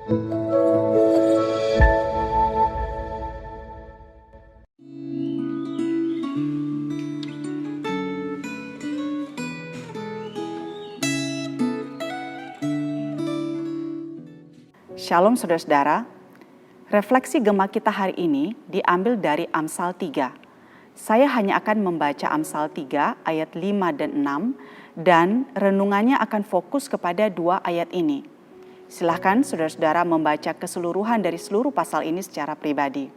Shalom saudara-saudara, refleksi Gema kita hari ini diambil dari Amsal 3. Saya hanya akan membaca Amsal 3 ayat 5 dan 6 dan renungannya akan fokus kepada 2 ayat ini. Silakan saudara-saudara membaca keseluruhan dari seluruh pasal ini secara pribadi.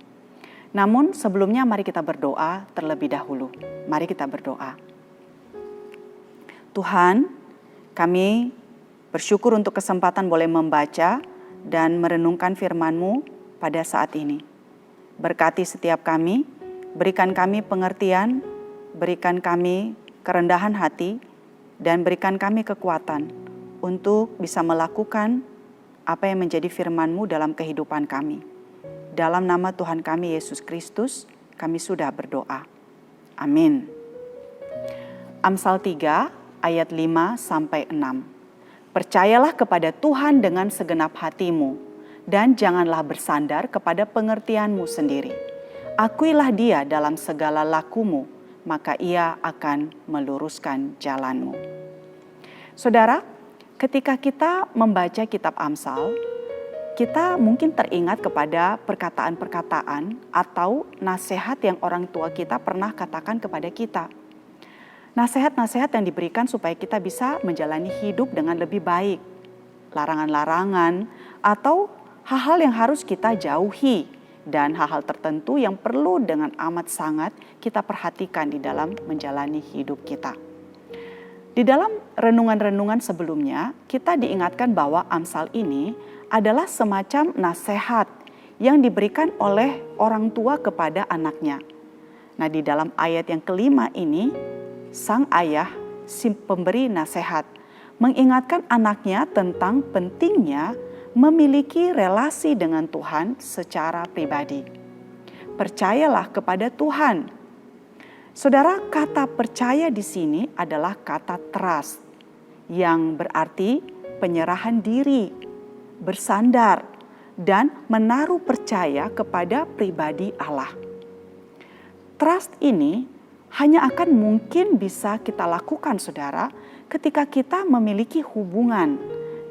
Namun sebelumnya mari kita berdoa terlebih dahulu. Mari kita berdoa. Tuhan, kami bersyukur untuk kesempatan boleh membaca dan merenungkan firman-Mu pada saat ini. Berkati setiap kami, berikan kami pengertian, berikan kami kerendahan hati, dan berikan kami kekuatan untuk bisa melakukan apa yang menjadi firman-Mu dalam kehidupan kami. Dalam nama Tuhan kami Yesus Kristus, kami sudah berdoa. Amin. Amsal 3 ayat 5-6. Percayalah kepada Tuhan dengan segenap hatimu, dan janganlah bersandar kepada pengertianmu sendiri. Akuilah Dia dalam segala lakumu, maka Ia akan meluruskan jalanmu. Saudara, ketika kita membaca kitab Amsal, kita mungkin teringat kepada perkataan-perkataan atau nasihat yang orang tua kita pernah katakan kepada kita. Nasihat-nasihat yang diberikan supaya kita bisa menjalani hidup dengan lebih baik. Larangan-larangan atau hal-hal yang harus kita jauhi dan hal-hal tertentu yang perlu dengan amat sangat kita perhatikan di dalam menjalani hidup kita. Di dalam renungan-renungan sebelumnya, kita diingatkan bahwa Amsal ini adalah semacam nasihat yang diberikan oleh orang tua kepada anaknya. Nah, di dalam ayat yang kelima ini, sang ayah, si pemberi nasihat, mengingatkan anaknya tentang pentingnya memiliki relasi dengan Tuhan secara pribadi. Percayalah kepada Tuhan. Saudara, kata percaya di sini adalah kata trust, yang berarti penyerahan diri, bersandar, dan menaruh percaya kepada pribadi Allah. Trust ini hanya akan mungkin bisa kita lakukan, saudara, ketika kita memiliki hubungan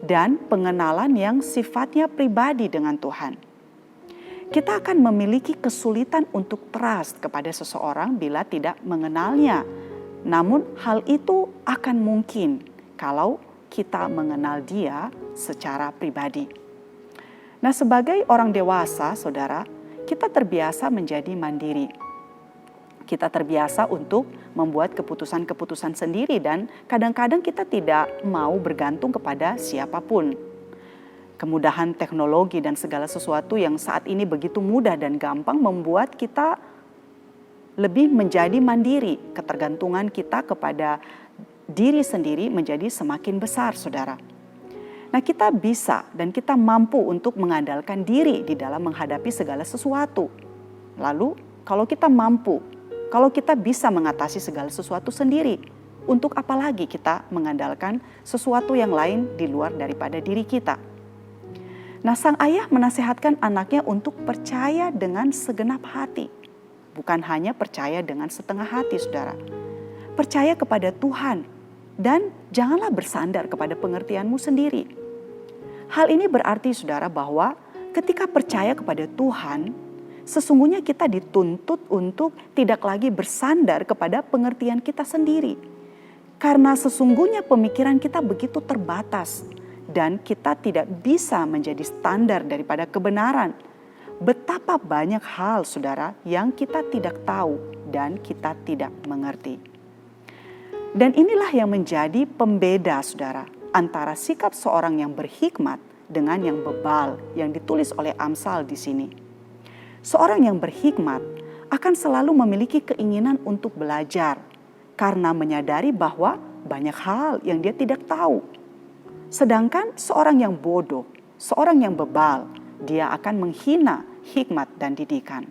dan pengenalan yang sifatnya pribadi dengan Tuhan. Kita akan memiliki kesulitan untuk trust kepada seseorang bila tidak mengenalnya. Namun hal itu akan mungkin kalau kita mengenal dia secara pribadi. Nah, sebagai orang dewasa, saudara, kita terbiasa menjadi mandiri. Kita terbiasa untuk membuat keputusan-keputusan sendiri dan kadang-kadang kita tidak mau bergantung kepada siapapun. Kemudahan teknologi dan segala sesuatu yang saat ini begitu mudah dan gampang membuat kita lebih menjadi mandiri. Ketergantungan kita kepada diri sendiri menjadi semakin besar, saudara. Nah, kita bisa dan kita mampu untuk mengandalkan diri di dalam menghadapi segala sesuatu. Lalu, kalau kita mampu, kalau kita bisa mengatasi segala sesuatu sendiri, untuk apa lagi kita mengandalkan sesuatu yang lain di luar daripada diri kita? Nah, sang ayah menasihatkan anaknya untuk percaya dengan segenap hati. Bukan hanya percaya dengan setengah hati, saudara. Percaya kepada Tuhan dan janganlah bersandar kepada pengertianmu sendiri. Hal ini berarti, saudara, bahwa ketika percaya kepada Tuhan, sesungguhnya kita dituntut untuk tidak lagi bersandar kepada pengertian kita sendiri. Karena sesungguhnya pemikiran kita begitu terbatas dan kita tidak bisa menjadi standar daripada kebenaran. Betapa banyak hal, saudara, yang kita tidak tahu dan kita tidak mengerti. Dan inilah yang menjadi pembeda, saudara, antara sikap seorang yang berhikmat dengan yang bebal yang ditulis oleh Amsal di sini. Seorang yang berhikmat akan selalu memiliki keinginan untuk belajar karena menyadari bahwa banyak hal yang dia tidak tahu. Sedangkan seorang yang bodoh, seorang yang bebal, dia akan menghina hikmat dan didikan.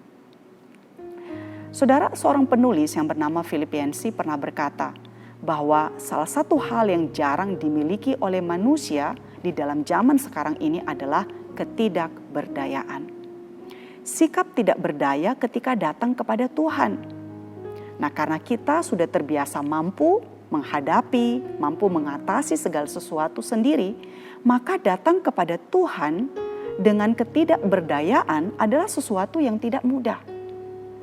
Saudara, seorang penulis yang bernama Filipensi pernah berkata bahwa salah satu hal yang jarang dimiliki oleh manusia di dalam zaman sekarang ini adalah ketidakberdayaan. Sikap tidak berdaya ketika datang kepada Tuhan. Nah, karena kita sudah terbiasa mampu menghadapi, mampu mengatasi segala sesuatu sendiri, maka datang kepada Tuhan dengan ketidakberdayaan adalah sesuatu yang tidak mudah.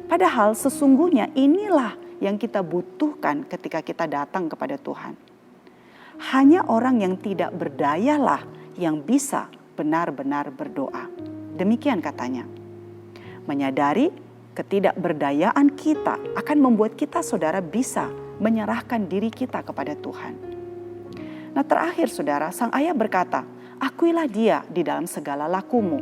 Padahal sesungguhnya inilah yang kita butuhkan ketika kita datang kepada Tuhan. Hanya orang yang tidak berdayalah yang bisa benar-benar berdoa. Demikian katanya. Menyadari ketidakberdayaan kita akan membuat kita, saudara, bisa menyerahkan diri kita kepada Tuhan. Nah, terakhir, saudara, sang ayah berkata, "Akuilah Dia di dalam segala lakumu."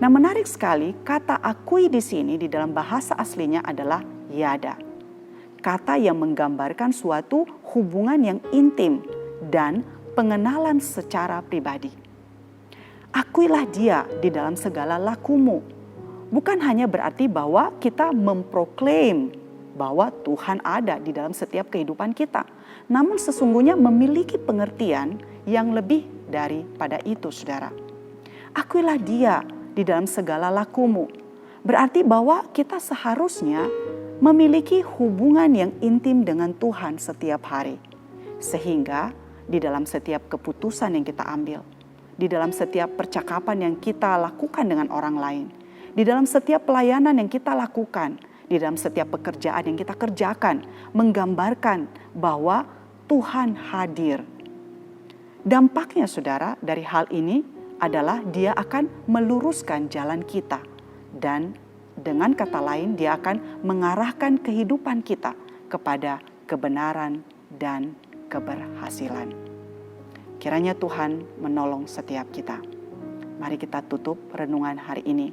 Nah, menarik sekali, kata akui di sini di dalam bahasa aslinya adalah yada. Kata yang menggambarkan suatu hubungan yang intim dan pengenalan secara pribadi. Akuilah Dia di dalam segala lakumu. Bukan hanya berarti bahwa kita memproklaim bahwa Tuhan ada di dalam setiap kehidupan kita. Namun sesungguhnya memiliki pengertian yang lebih daripada itu, saudara. Akuilah Dia di dalam segala lakumu. Berarti bahwa kita seharusnya memiliki hubungan yang intim dengan Tuhan setiap hari. Sehingga di dalam setiap keputusan yang kita ambil, di dalam setiap percakapan yang kita lakukan dengan orang lain, di dalam setiap pelayanan yang kita lakukan, di dalam setiap pekerjaan yang kita kerjakan, menggambarkan bahwa Tuhan hadir. Dampaknya, saudara, dari hal ini adalah Dia akan meluruskan jalan kita. Dan dengan kata lain, Dia akan mengarahkan kehidupan kita kepada kebenaran dan keberhasilan. Kiranya Tuhan menolong setiap kita. Mari kita tutup renungan hari ini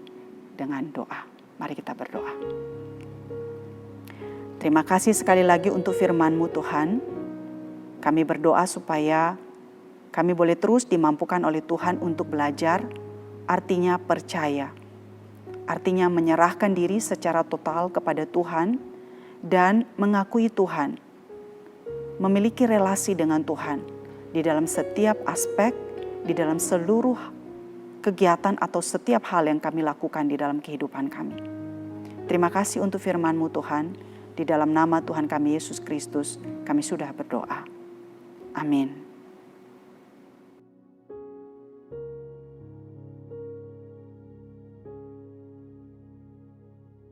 dengan doa. Mari kita berdoa. Terima kasih sekali lagi untuk firman-Mu, Tuhan. Kami berdoa supaya kami boleh terus dimampukan oleh Tuhan untuk belajar, artinya percaya. Artinya menyerahkan diri secara total kepada Tuhan dan mengakui Tuhan. Memiliki relasi dengan Tuhan di dalam setiap aspek, di dalam seluruh kegiatan atau setiap hal yang kami lakukan di dalam kehidupan kami. Terima kasih untuk firman-Mu, Tuhan. Di dalam nama Tuhan kami Yesus Kristus, kami sudah berdoa. Amin.